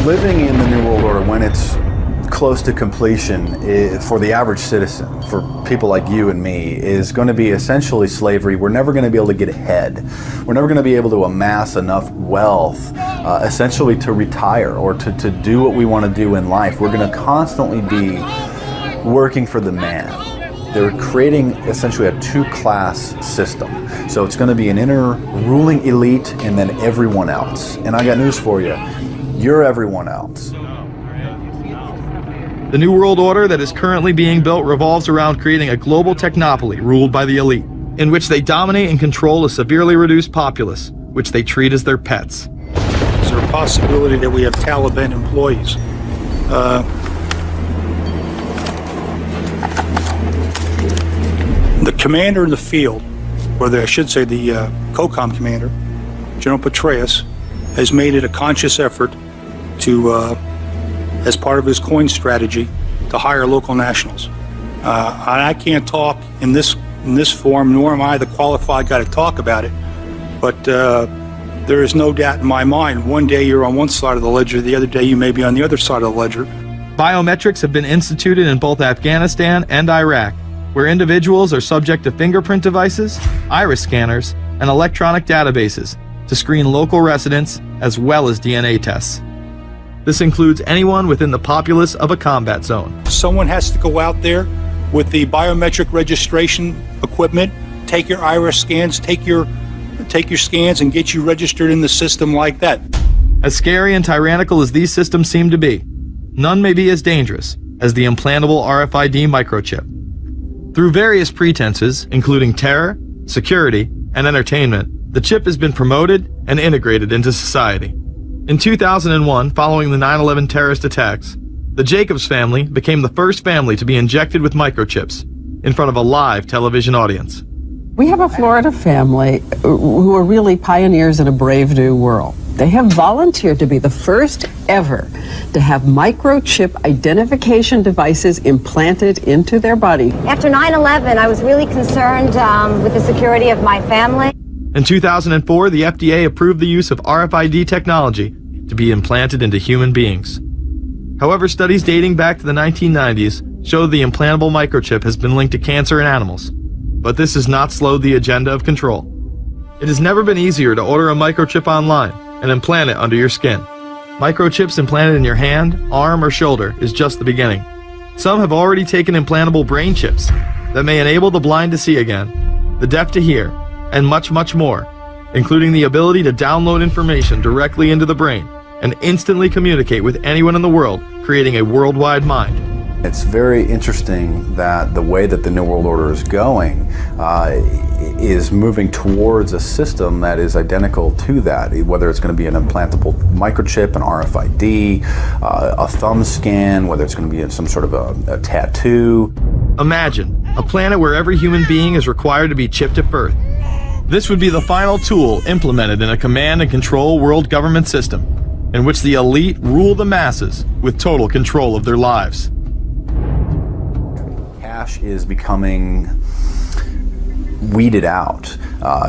living in the New World Order, when it's close to completion, for the average citizen, for people like you and me, is going to be essentially slavery. We're never going to be able to get ahead. We're never going to be able to amass enough wealth, essentially to retire or to do what we want to do in life. We're going to constantly be working for the man. They're creating essentially a two-class system. So it's going to be an inner ruling elite and then everyone else. And I got news for you. You're everyone else. The New World Order that is currently being built revolves around creating a global technopoly ruled by the elite, in which they dominate and control a severely reduced populace, which they treat as their pets. Is there a possibility that we have Taliban employees? The commander in the field, or I should say the COCOM commander, General Petraeus, has made it a conscious effort to as part of his coin strategy, to hire local nationals. I can't talk in this forum, nor am I the qualified guy to talk about it, but there is no doubt in my mind, one day you're on one side of the ledger, the other day you may be on the other side of the ledger. Biometrics have been instituted in both Afghanistan and Iraq, where individuals are subject to fingerprint devices, iris scanners, and electronic databases to screen local residents as well as DNA tests. This includes anyone within the populace of a combat zone. Someone has to go out there with the biometric registration equipment, take your iris scans, take your scans and get you registered in the system like that. As scary and tyrannical as these systems seem to be, none may be as dangerous as the implantable RFID microchip. Through various pretenses, including terror, security, and entertainment, the chip has been promoted and integrated into society. In 2001, following the 9/11 terrorist attacks, the Jacobs family became the first family to be injected with microchips in front of a live television audience. We have a Florida family who are really pioneers in a brave new world. They have volunteered to be the first ever to have microchip identification devices implanted into their body. After 9/11, I was really concerned with the security of my family. In 2004, the FDA approved the use of RFID technology to be implanted into human beings. However, studies dating back to the 1990s show the implantable microchip has been linked to cancer in animals. But this has not slowed the agenda of control. It has never been easier to order a microchip online and implant it under your skin. Microchips implanted in your hand, arm, or shoulder is just the beginning. Some have already taken implantable brain chips that may enable the blind to see again, the deaf to hear, and much, much more, including the ability to download information directly into the brain and instantly communicate with anyone in the world, creating a worldwide mind. It's very interesting that the way that the New World Order is going is moving towards a system that is identical to that, whether it's going to be an implantable microchip, an RFID, a thumb scan, whether it's going to be some sort of a tattoo. Imagine a planet where every human being is required to be chipped at birth. This would be the final tool implemented in a command and control world government system in which the elite rule the masses with total control of their lives. Cash is becoming weeded out.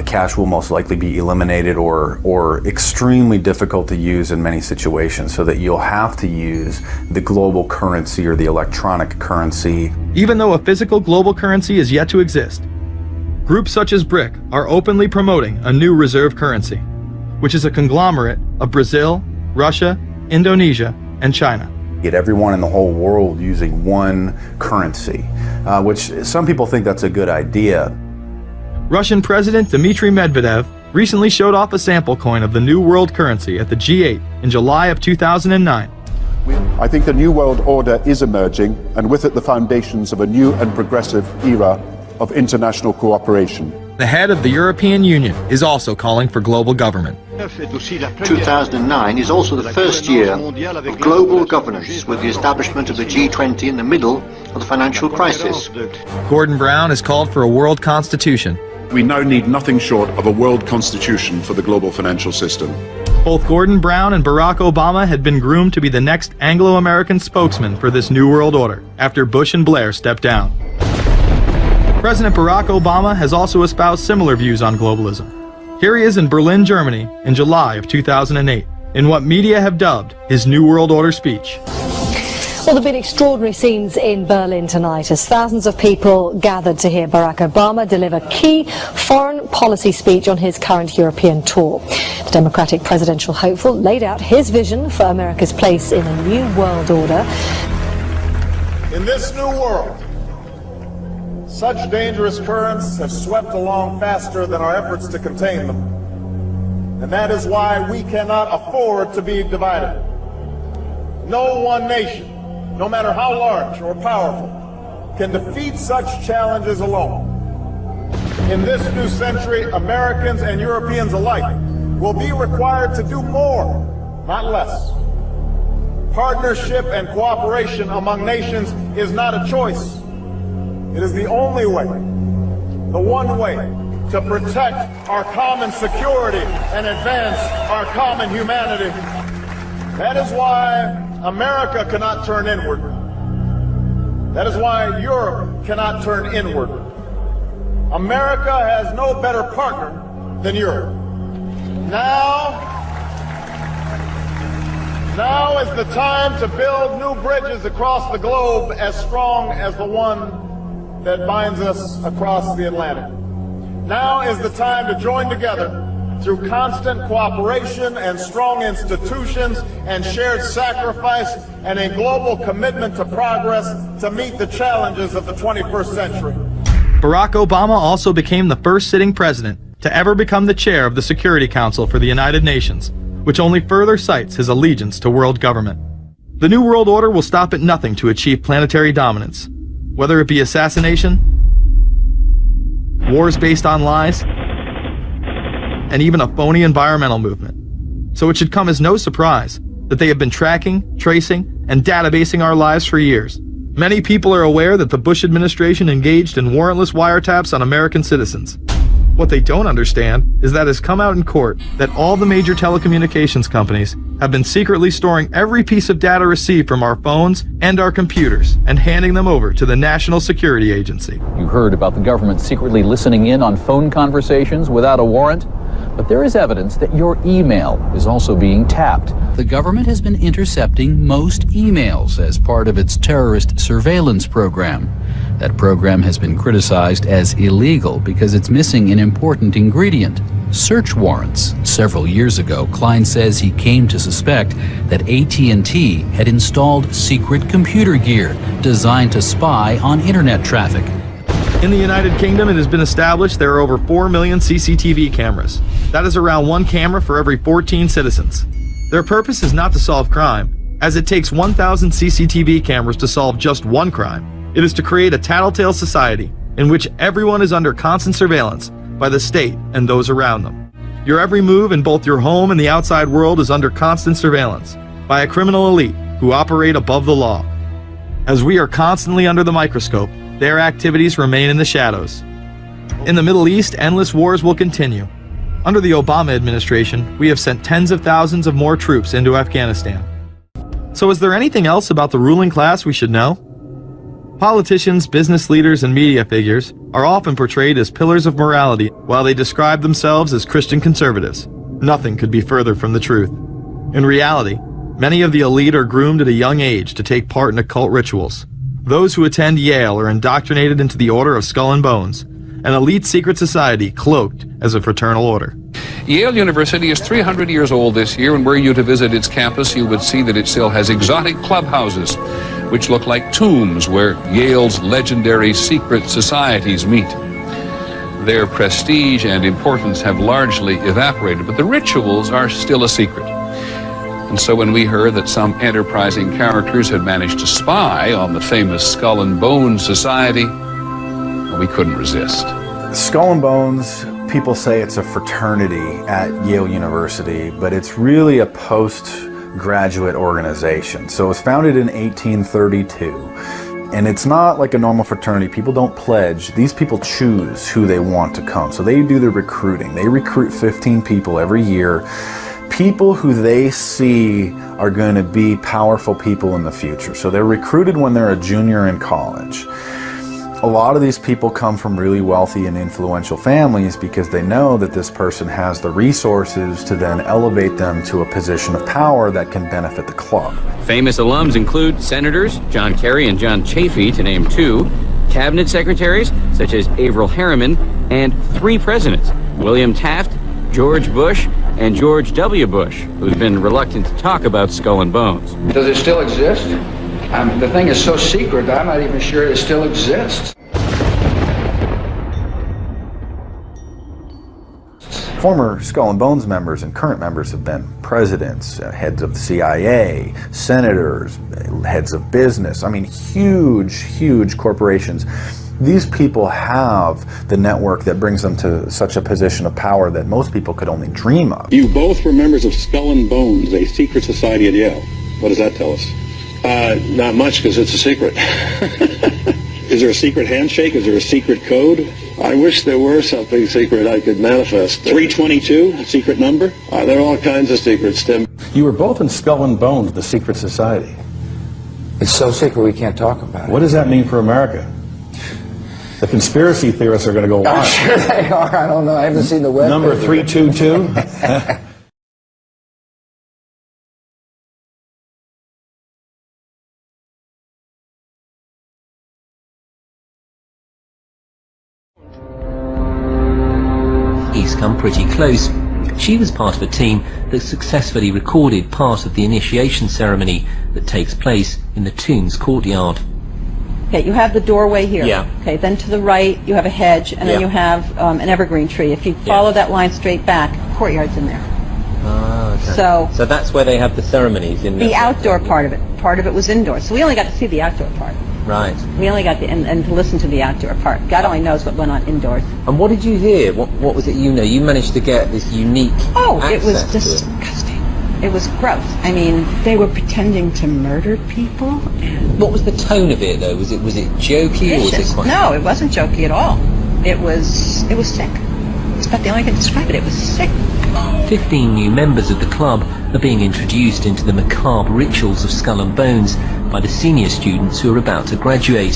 Cash will most likely be eliminated or extremely difficult to use in many situations, so that you'll have to use the global currency or the electronic currency. Even though a physical global currency is yet to exist, groups such as BRIC are openly promoting a new reserve currency, which is a conglomerate of Brazil, Russia, Indonesia, and China. Get everyone in the whole world using one currency, which some people think that's a good idea. Russian President Dmitry Medvedev recently showed off a sample coin of the new world currency at the G8 in July of 2009. I think the New World Order is emerging, and with it the foundations of a new and progressive era of international cooperation. The head of the European Union is also calling for global government. 2009 is also the first year of global governance, with the establishment of the G20 in the middle of the financial crisis. Gordon Brown has called for a world constitution. We now need nothing short of a world constitution for the global financial system. Both Gordon Brown and Barack Obama had been groomed to be the next Anglo-American spokesman for this new world order after Bush and Blair stepped down. President Barack Obama has also espoused similar views on globalism. Here he is in Berlin, Germany in July of 2008, in what media have dubbed his New World Order speech. Well, there have been extraordinary scenes in Berlin tonight as thousands of people gathered to hear Barack Obama deliver key foreign policy speech on his current European tour. The Democratic presidential hopeful laid out his vision for America's place in a new world order. In this new world, such dangerous currents have swept along faster than our efforts to contain them. And that is why we cannot afford to be divided. No one nation, no matter how large or powerful, can defeat such challenges alone. In this new century, Americans and Europeans alike will be required to do more, not less. Partnership and cooperation among nations is not a choice. It is the only way, the one way, to protect our common security and advance our common humanity. That is why America cannot turn inward. That is why Europe cannot turn inward. America has no better partner than Europe. Now is the time to build new bridges across the globe as strong as the one that binds us across the Atlantic. Now is the time to join together through constant cooperation and strong institutions and shared sacrifice and a global commitment to progress to meet the challenges of the 21st century. Barack Obama also became the first sitting president to ever become the chair of the Security Council for the United Nations, which only further cites his allegiance to world government. The New World Order will stop at nothing to achieve planetary dominance, whether it be assassination, wars based on lies, and even a phony environmental movement. So it should come as no surprise that they have been tracking, tracing, and databasing our lives for years. Many people are aware that the Bush administration engaged in warrantless wiretaps on American citizens. What they don't understand is that it has come out in court that all the major telecommunications companies have been secretly storing every piece of data received from our phones and our computers and handing them over to the National Security Agency. You heard about the government secretly listening in on phone conversations without a warrant. But there is evidence that your email is also being tapped. The government has been intercepting most emails as part of its terrorist surveillance program. That program has been criticized as illegal because it's missing an important ingredient: search warrants. Several years ago, Klein says he came to suspect that AT&T had installed secret computer gear designed to spy on internet traffic. In the United Kingdom, it has been established there are over 4 million CCTV cameras. That is around one camera for every 14 citizens. Their purpose is not to solve crime, as it takes 1,000 CCTV cameras to solve just one crime. It is to create a tattletale society in which everyone is under constant surveillance by the state and those around them. Your every move in both your home and the outside world is under constant surveillance by a criminal elite who operate above the law. As we are constantly under the microscope, their activities remain in the shadows. In the Middle East, endless wars will continue. Under the Obama administration, we have sent tens of thousands of more troops into Afghanistan. So is there anything else about the ruling class we should know? Politicians, business leaders, and media figures are often portrayed as pillars of morality while they describe themselves as Christian conservatives. Nothing could be further from the truth. In reality, many of the elite are groomed at a young age to take part in occult rituals. Those who attend Yale are indoctrinated into the Order of Skull and Bones, an elite secret society cloaked as a fraternal order. Yale University is 300 years old this year, and were you to visit its campus, you would see that it still has exotic clubhouses, which look like tombs where Yale's legendary secret societies meet. Their prestige and importance have largely evaporated, but the rituals are still a secret. And so when we heard that some enterprising characters had managed to spy on the famous Skull and Bones Society, we couldn't resist. Skull and Bones, people say it's a fraternity at Yale University, but it's really a postgraduate organization. So it was founded in 1832. And it's not like a normal fraternity. People don't pledge. These people choose who they want to come. So they do the recruiting. They recruit 15 people every year. People who they see are going to be powerful people in the future. So they're recruited when they're a junior in college. A lot of these people come from really wealthy and influential families because they know that this person has the resources to then elevate them to a position of power that can benefit the club. Famous alums include senators John Kerry and John Chafee, to name two, cabinet secretaries such as Averell Harriman, and 3 presidents, William Taft, George Bush, and George W. Bush, who's been reluctant to talk about Skull and Bones. Does it still exist? The thing is so secret, I'm not even sure it still exists. Former Skull and Bones members and current members have been presidents, heads of the CIA, senators, heads of business. I mean, huge, huge corporations. These people have the network that brings them to such a position of power that most people could only dream of. You both were members of Skull and Bones, a secret society at Yale. What does that tell us? Not much, because it's a secret. Is there a secret handshake? Is there a secret code? I wish there were something secret I could manifest. 322, a secret number? There are all kinds of secrets, Tim. You were both in Skull and Bones, the secret society. It's so secret we can't talk about it. What does that mean for America? The conspiracy theorists are going to go wild. I'm sure they are. I don't know. I haven't seen the web. Number 322? He's come pretty close. She was part of a team that successfully recorded part of the initiation ceremony that takes place in the tomb's courtyard. Okay, you have the doorway here. Yeah. Okay, then to the right you have a hedge, and then you have an evergreen tree. If you follow that line straight back, courtyard's in there. Ah, okay. So that's where they have the ceremonies in there. The outdoor part of it. Part of it was indoors. So we only got to see the outdoor part. Right. We only got and to listen to the outdoor part. God only knows what went on indoors. And what did you hear? What was it you know? You managed to get this unique it was access disgusting. It was gross. I mean, they were pretending to murder people. What was the tone of it, though? Was it jokey, or was it quite... No, it wasn't jokey at all. It was sick. It's about the only way I can describe it. It was sick. 15 new members of the club are being introduced into the macabre rituals of Skull and Bones by the senior students who are about to graduate.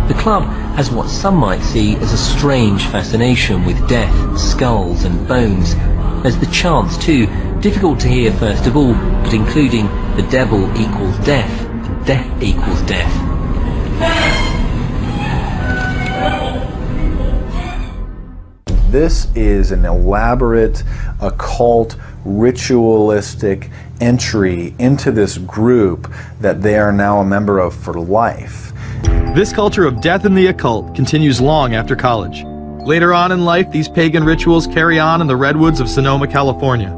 The club has what some might see as a strange fascination with death, skulls and bones. There's the chants too, difficult to hear first of all, but including the devil equals death, and death equals death. This is an elaborate, occult, ritualistic entry into this group that they are now a member of for life. This culture of death and the occult continues long after college. Later on in life, these pagan rituals carry on in the redwoods of Sonoma, California.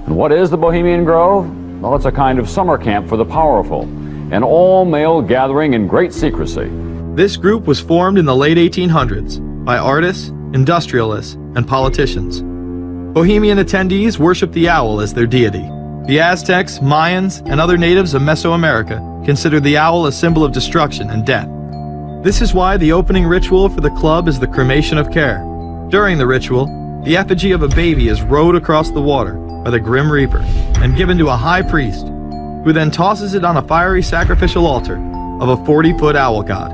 And what is the Bohemian Grove? Well, it's a kind of summer camp for the powerful, an all-male gathering in great secrecy. This group was formed in the late 1800s by artists, industrialists, and politicians. Bohemian attendees worship the owl as their deity. The Aztecs, Mayans, and other natives of Mesoamerica considered the owl a symbol of destruction and death. This is why the opening ritual for the club is the cremation of care. During the ritual, the effigy of a baby is rowed across the water by the Grim Reaper and given to a high priest, who then tosses it on a fiery sacrificial altar of a 40-foot owl god.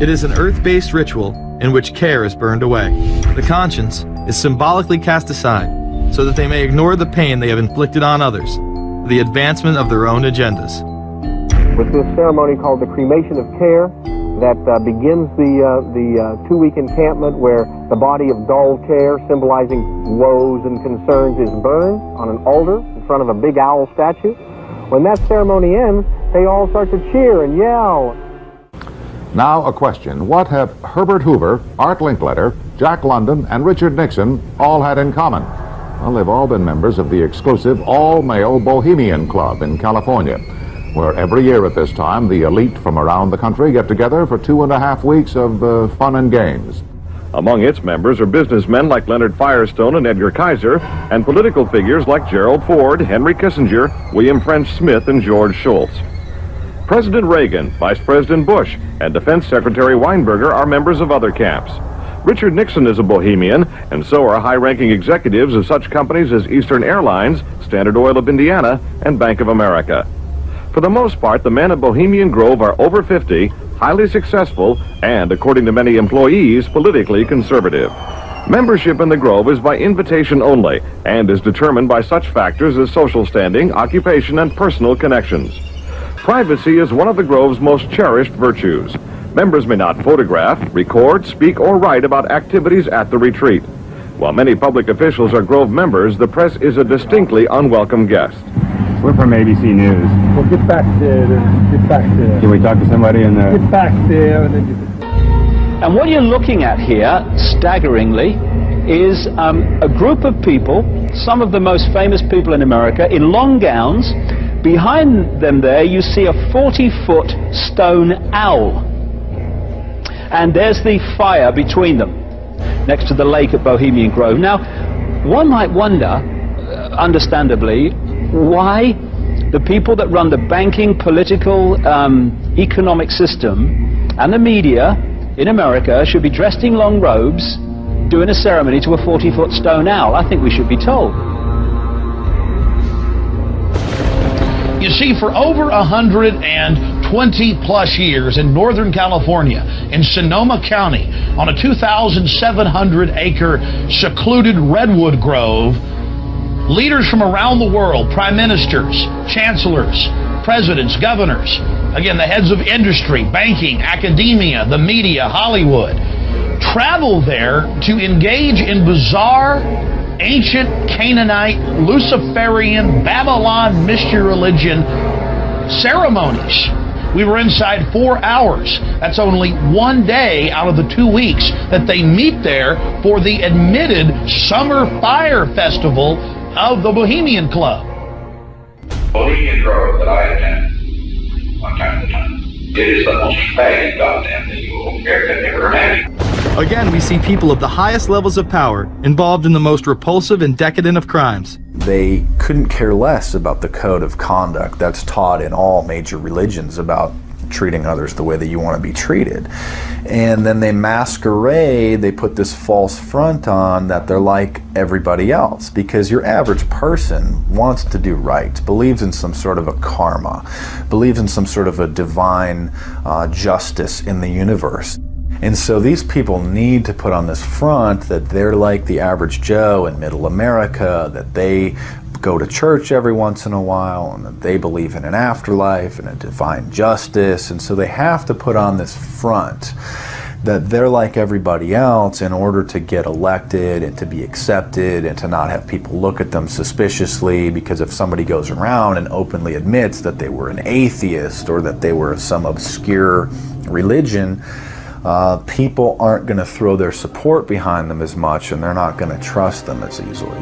It is an earth-based ritual in which care is burned away. The conscience is symbolically cast aside so that they may ignore the pain they have inflicted on others for the advancement of their own agendas. With this ceremony called the cremation of care, that begins the 2-week encampment where the body of dull care, symbolizing woes and concerns, is burned on an altar in front of a big owl statue. When that ceremony ends, they all start to cheer and yell. Now a question. What have Herbert Hoover, Art Linkletter, Jack London, and Richard Nixon all had in common? Well, they've all been members of the exclusive all-male Bohemian Club in California, where every year at this time the elite from around the country get together for 2.5 weeks of fun and games. Among its members are businessmen like Leonard Firestone and Edgar Kaiser, and political figures like Gerald Ford, Henry Kissinger, William French Smith, and George Shultz. President Reagan, Vice President Bush, and Defense Secretary Weinberger are members of other camps. Richard Nixon is a Bohemian, and so are high-ranking executives of such companies as Eastern Airlines, Standard Oil of Indiana, and Bank of America. For the most part, the men of Bohemian Grove are over 50, highly successful, and, according to many employees, politically conservative. Membership in the Grove is by invitation only and is determined by such factors as social standing, occupation, and personal connections. Privacy is one of the Grove's most cherished virtues. Members may not photograph, record, speak, or write about activities at the retreat. While many public officials are Grove members, the press is a distinctly unwelcome guest. We're from ABC News. Well, get back there. Get back there. Can we talk to somebody in the... Get back there, and then you can... And what you're looking at here, staggeringly, is a group of people, some of the most famous people in America, in long gowns. Behind them there, you see a 40-foot stone owl. And there's the fire between them, next to the lake at Bohemian Grove. Now, one might wonder, understandably, why the people that run the banking, political, economic system and the media in America should be dressed in long robes doing a ceremony to a 40-foot stone owl. I think we should be told. You see, for over 120 plus years in Northern California, in Sonoma County, on a 2,700-acre secluded redwood grove, leaders from around the world, prime ministers, chancellors, presidents, governors, again, the heads of industry, banking, academia, the media, Hollywood, travel there to engage in bizarre, ancient Canaanite, Luciferian, Babylon mystery religion ceremonies. We were inside 4 hours. That's only one day out of the 2 weeks that they meet there for the admitted Summer Fire Festival of the Bohemian Club. Bohemian Grove that I attend one time at a time. It is the most faggy goddamn thing you will ever imagine. Again, we see people of the highest levels of power involved in the most repulsive and decadent of crimes. They couldn't care less about the code of conduct that's taught in all major religions about treating others the way that you want to be treated. And then they masquerade, they put this false front on that they're like everybody else, because your average person wants to do right, believes in some sort of a karma, believes in some sort of a divine justice in the universe. And so these people need to put on this front that they're like the average Joe in middle America, that they go to church every once in a while, and that they believe in an afterlife and a divine justice. And so they have to put on this front that they're like everybody else in order to get elected and to be accepted and to not have people look at them suspiciously, because if somebody goes around and openly admits that they were an atheist or that they were some obscure religion, people aren't going to throw their support behind them as much, and they're not going to trust them as easily.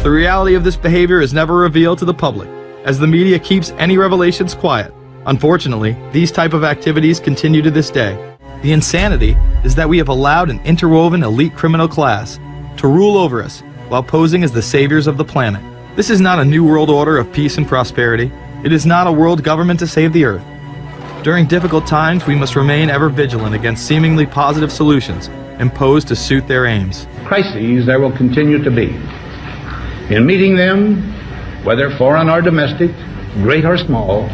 The reality of this behavior is never revealed to the public, as the media keeps any revelations quiet. Unfortunately, these type of activities continue to this day. The insanity is that we have allowed an interwoven elite criminal class to rule over us while posing as the saviors of the planet. This is not a new world order of peace and prosperity. It is not a world government to save the earth. During difficult times, we must remain ever vigilant against seemingly positive solutions imposed to suit their aims. Crises there will continue to be. In meeting them, whether foreign or domestic, great or small,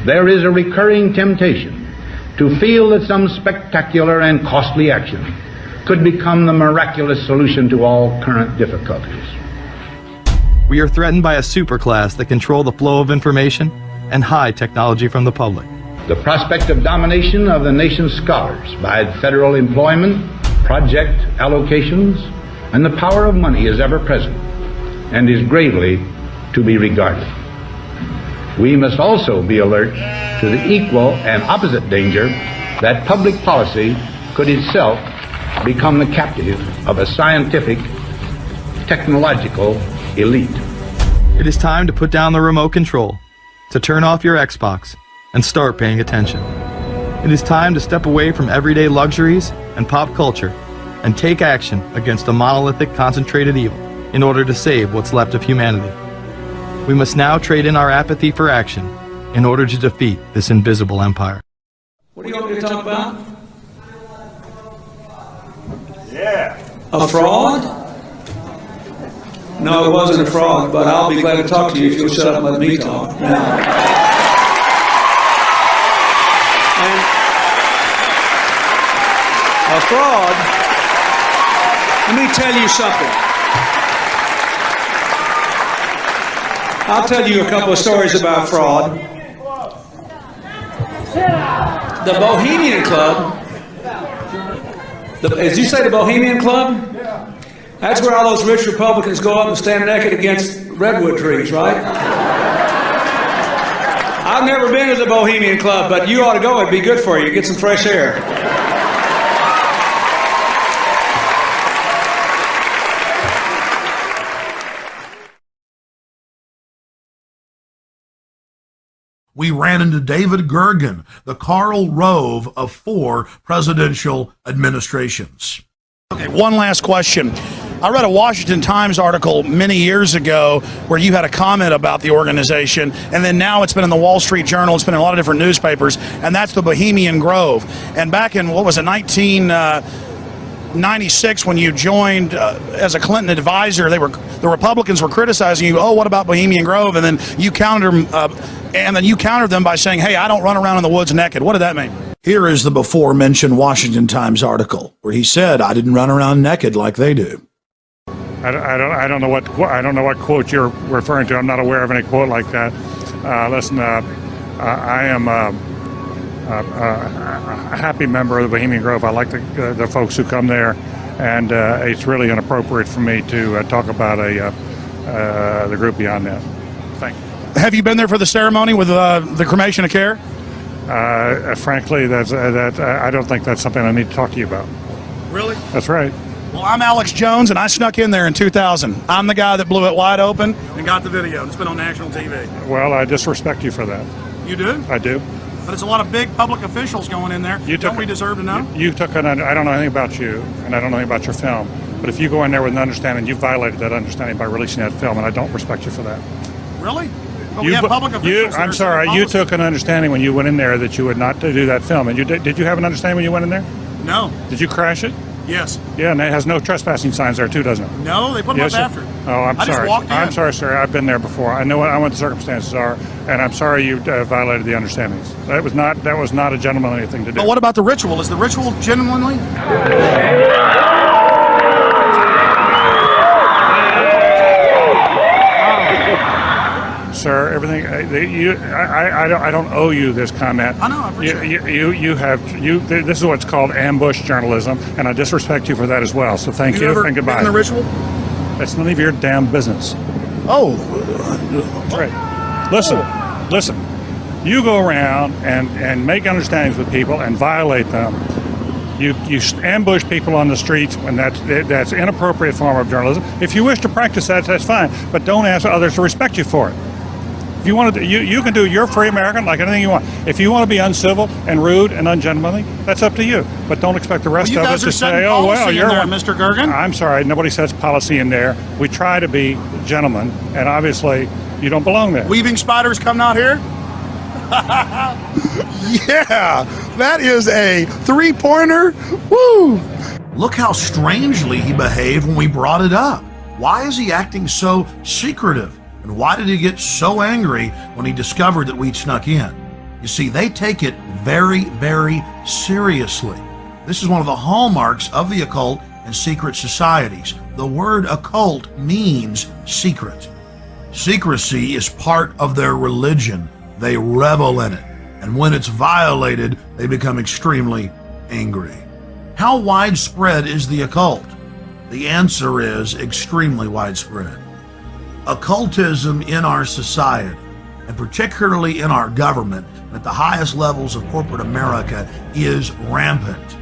there is a recurring temptation to feel that some spectacular and costly action could become the miraculous solution to all current difficulties. We are threatened by a superclass that control the flow of information and hide technology from the public. The prospect of domination of the nation's scholars by federal employment, project allocations, and the power of money is ever present and is gravely to be regarded. We must also be alert to the equal and opposite danger that public policy could itself become the captive of a scientific, technological elite. It is time to put down the remote control, to turn off your Xbox, and start paying attention. It is time to step away from everyday luxuries and pop culture and take action against a monolithic, concentrated evil in order to save what's left of humanity. We must now trade in our apathy for action in order to defeat this invisible empire. What do you want me to talk about? Yeah. A fraud? No, it wasn't a fraud, but I'll be glad to talk to you if you'll shut up and let me talk. fraud, let me tell you something. I'll tell you a couple of stories about fraud. The Bohemian Club, did you say the Bohemian Club? That's where all those rich Republicans go up and stand naked against redwood trees, right? I've never been to the Bohemian Club, but you ought to go. It'd be good for you. Get some fresh air. We ran into David Gergen, the Karl Rove of 4 presidential administrations. Okay, one last question. I read a Washington Times article many years ago where you had a comment about the organization, and then now it's been in the Wall Street Journal, it's been in a lot of different newspapers, and that's the Bohemian Grove. And back in, 1996, when you joined as a Clinton advisor, the Republicans were criticizing you, oh, what about Bohemian Grove? And then you countered them by saying, hey, I don't run around in the woods naked. What did that mean? Here is the before-mentioned Washington Times article where he said, I didn't run around naked like they do. I don't know what quote you're referring to. I'm not aware of any quote like that. Listen, I am a happy member of the Bohemian Grove. I like the folks who come there, and it's really inappropriate for me to talk about the group beyond that. Thank you. Have you been there for the ceremony with the cremation of care? Frankly, I don't think that's something I need to talk to you about. Really? That's right. Well, I'm Alex Jones, and I snuck in there in 2000. I'm the guy that blew it wide open and got the video. It's been on national TV. Well, I disrespect you for that. You do? I do. But it's a lot of big public officials going in there. Don't we deserve to know? I don't know anything about you, and I don't know anything about your film. But if you go in there with an understanding, you violated that understanding by releasing that film, and I don't respect you for that. Really? But we have public officials. I'm sorry. You took an understanding when you went in there that you would not do that film. And did you have an understanding when you went in there? No. Did you crash it? Yes. Yeah, and it has no trespassing signs there too, doesn't it? No, they put them up after. Oh, I'm sorry. Just walked in. I'm sorry, sir. I've been there before. I know what the circumstances are, and I'm sorry you violated the understandings. That was not a gentlemanly thing to do. But what about the ritual? Is the ritual gentlemanly? Sir, everything I don't owe you this comment. I know. I appreciate it. This is what's called ambush journalism, and I disrespect you for that as well. So thank you and goodbye. In the ritual? That's none of your damn business. Oh, that's right. Listen. You go around and make understandings with people and violate them. You ambush people on the streets, and that's inappropriate form of journalism. If you wish to practice that, that's fine, but don't ask others to respect you for it. If you want to, you can do. You're a free American, like anything you want. If you want to be uncivil and rude and ungentlemanly, that's up to you. But don't expect the rest of us to say, "Oh well, you're there, Mr. Gergen." I'm sorry, nobody sets policy in there. We try to be gentlemen, and obviously, you don't belong there. Weaving spiders come out here. Yeah, that is a 3-pointer. Woo! Look how strangely he behaved when we brought it up. Why is he acting so secretive? And why did he get so angry when he discovered that we'd snuck in? You see, they take it very, very seriously. This is one of the hallmarks of the occult and secret societies. The word occult means secret. Secrecy is part of their religion. They revel in it. And when it's violated, they become extremely angry. How widespread is the occult? The answer is extremely widespread. Occultism in our society, and particularly in our government, at the highest levels of corporate America, is rampant.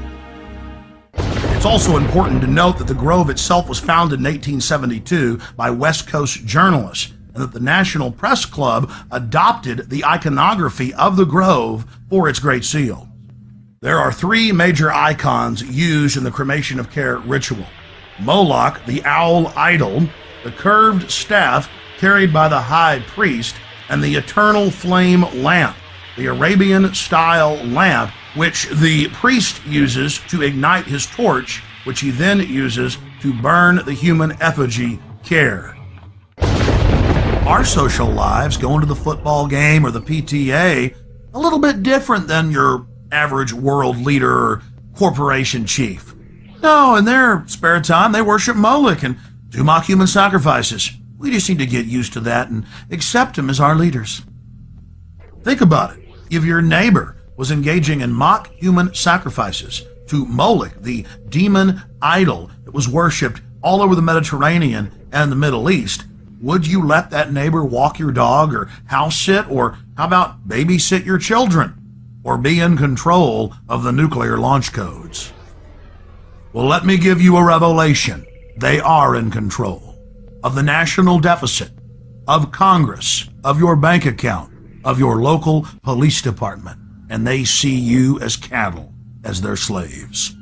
It's also important to note that the Grove itself was founded in 1872 by West Coast journalists, and that the National Press Club adopted the iconography of the Grove for its Great Seal. There are 3 major icons used in the cremation of care ritual. Moloch, the owl idol, the curved staff carried by the high priest, and the eternal flame lamp, the Arabian-style lamp, which the priest uses to ignite his torch, which he then uses to burn the human effigy care. Our social lives, going to the football game or the PTA, a little bit different than your average world leader or corporation chief. No, in their spare time, they worship Moloch and do mock human sacrifices. We just need to get used to that and accept them as our leaders. Think about it. If your neighbor was engaging in mock human sacrifices to Moloch, the demon idol that was worshipped all over the Mediterranean and the Middle East, would you let that neighbor walk your dog or house sit, or how about babysit your children, or be in control of the nuclear launch codes? Well, let me give you a revelation. They are in control of the national deficit, of Congress, of your bank account, of your local police department, and they see you as cattle, as their slaves.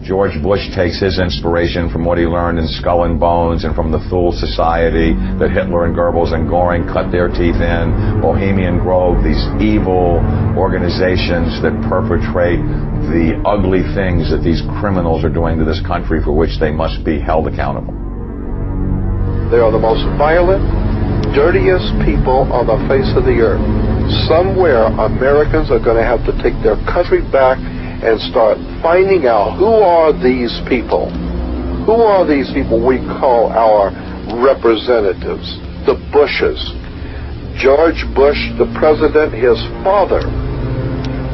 George Bush takes his inspiration from what he learned in Skull and Bones and from the Thule Society that Hitler and Goebbels and Goring cut their teeth in, Bohemian Grove, these evil organizations that perpetrate the ugly things that these criminals are doing to this country for which they must be held accountable. They are the most violent, dirtiest people on the face of the earth. Somewhere Americans are going to have to take their country back and start finding out who are these people. Who are these people we call our representatives, the Bushes. George Bush, the president, his father,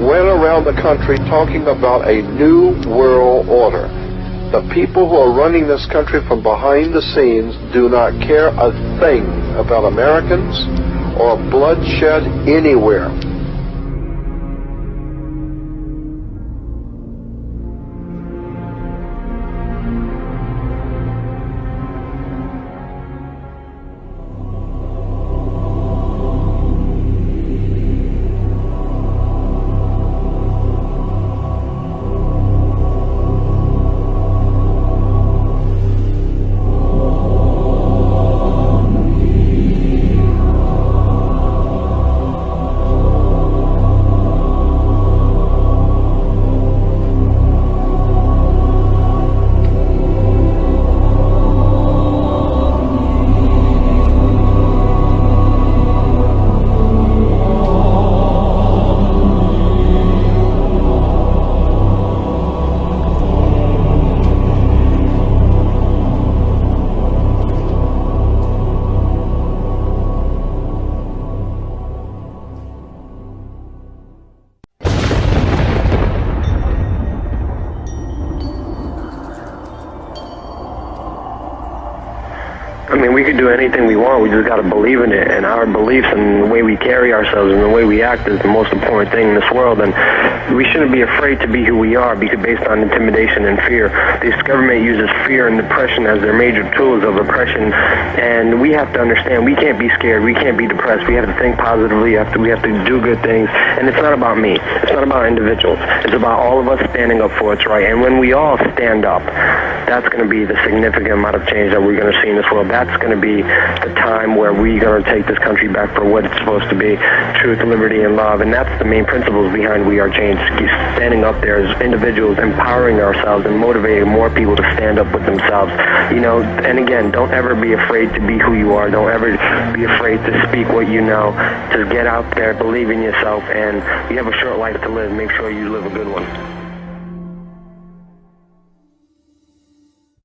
went around the country talking about a new world order. The people who are running this country from behind the scenes do not care a thing about Americans or bloodshed anywhere. mean, we can do anything we want. We just got to believe in it. And our beliefs and the way we carry ourselves and the way we act is the most important thing in this world. And we shouldn't be afraid to be who we are because based on intimidation and fear. This government uses fear and depression as their major tools of oppression. And we have to understand we can't be scared. We can't be depressed. We have to think positively. We have to do good things. And it's not about me. It's not about individuals. It's about all of us standing up for what's right. And when we all stand up, that's going to be the significant amount of change that we're going to see in this world. That's going to be the time where we're going to take this country back for what it's supposed to be, truth, liberty, and love. And that's the main principles behind We Are Change. Standing up there as individuals, empowering ourselves and motivating more people to stand up with themselves. You know, and again, don't ever be afraid to be who you are. Don't ever be afraid to speak what you know. Just get out there, believe in yourself, and you have a short life to live. Make sure you live a good one.